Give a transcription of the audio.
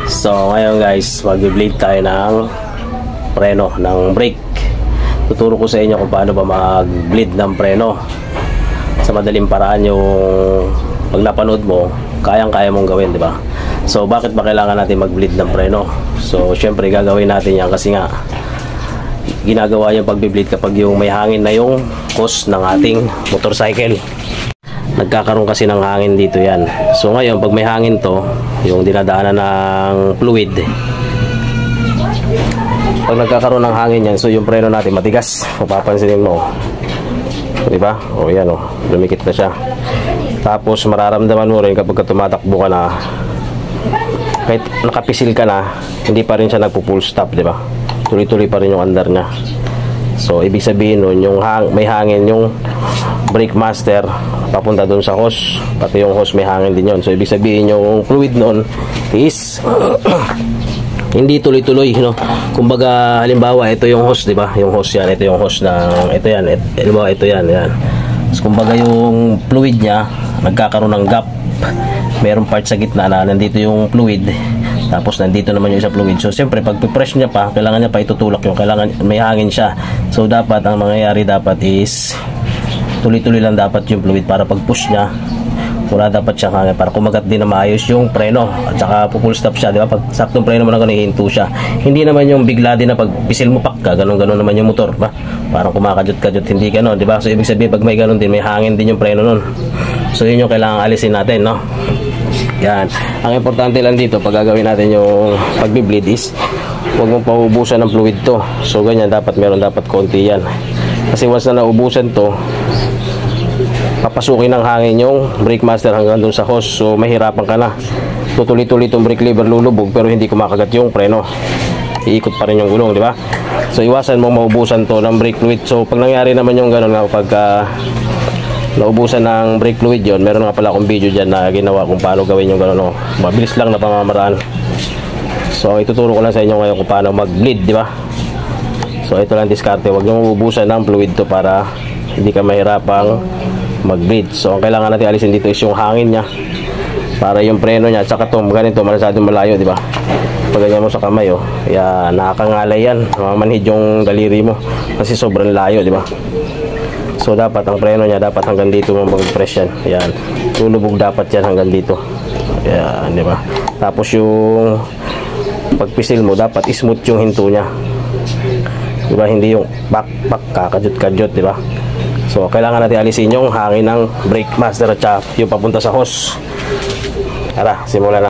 So ngayon guys, mag-bleed tayo ng preno, ng brake. Tuturo ko sa inyo kung paano ba mag-bleed ng preno sa madaling paraan. Yung pag napanood mo, kayang-kaya mong gawin, di ba? So bakit ba kailangan natin mag-bleed ng preno? So syempre gagawin natin yan kasi nga ginagawa yung pag-bleed kapag yung may hangin na yung hose ng ating motorcycle. Nagkakaroon kasi ng hangin dito yan. So ngayon pag may hangin to, yung dinadaanan ng fluid, pag nagkakaroon ng hangin yan, so yung preno natin matigas. Mapapansinin mo, diba? O yan o, lumikit na siya. Tapos mararamdaman mo rin kapag tumatakbo ka na, kahit nakapisil ka na, hindi pa rin siya nagpo-full stop, diba? Tuloy-tuloy pa rin yung andar niya. So ibig sabihin nun, yung may hangin yung brake master papunta doon sa hose, pati yung hose may hangin din yun. So ibig sabihin yung fluid noon is hindi tuloy-tuloy, no? Kumbaga halimbawa ito yung hose, di ba? Yung hose yan, ito yung hose ng ito yan, halimbawa ito yan, yan. So kumbaga yung fluid niya nagkakaroon ng gap. Merong part sa gitna na nandito yung fluid, tapos nandito naman yung isa fluid. So siyempre pag press niya pa, kailangan niya pa itutulak yung, kailangan may hangin siya. So dapat ang mangyayari dapat is tuloy-tuloy lang dapat yung fluid para pag push niya wala dapat siyang hangin, para kumagat din na maayos yung preno at saka full stop siya, di ba? Pag saktong preno mo na gano'n, hihinto siya. Hindi naman yung bigla din na pag pisil mo pakka, gano'n naman yung motor, ba? Parang kumakajut-kajut, hindi gano'n, di ba? So ibig sabihin pag may gano'n din, may hangin din yung preno nun. So yun yung kailangan alisin natin, no? Yan. Ang importante lang dito pag gagawin natin yung pag-bleed is huwag mong paubusan ng fluid to. So ganyan, dapat meron dapat konti yan. Kasi once na naubusan to, papasukin ng hangin yung brake master hanggang dun sa hose. So mahirapan ka na. Tutuloy-tuloy itong brake lever lulubog pero hindi kumakagat yung preno. Iikot pa rin yung gulong, di ba? So iwasan mo maubusan to ng brake fluid. So pag nangyari naman yung gano'n nga, pag naubusan ng brake fluid yon, meron nga pala akong video dyan na ginawa kung paano gawin yung gano'n, no? Mabilis lang na pamamaraan. So ituturo ko lang sa inyo ngayon kung paano mag-bleed, di ba? So ito lang diskarte, huwag nyo maubusan ng fluid to para hindi ka mahirapang mag-bleed. So ang kailangan natin alisin dito is yung hangin niya, para yung preno niya at saka ito, ganito, masyadong malayo, di ba? Pag ganyan mo sa kamay, oh, yan, nakakangalay yan, mamanhid yung daliri mo kasi sobrang layo, di ba? So dapat ang preno niya dapat hanggang dito mo mag-press yan. Yan, lulubog dapat yan hanggang dito. Yan, di ba? Tapos yung pagpisil mo dapat smooth yung hinto niya, di ba? Hindi yung pak kakajut-kajut, di ba? So kailangan natin alisin yung hangin ng brake master at yung papunta sa hose. Tara, simulan na.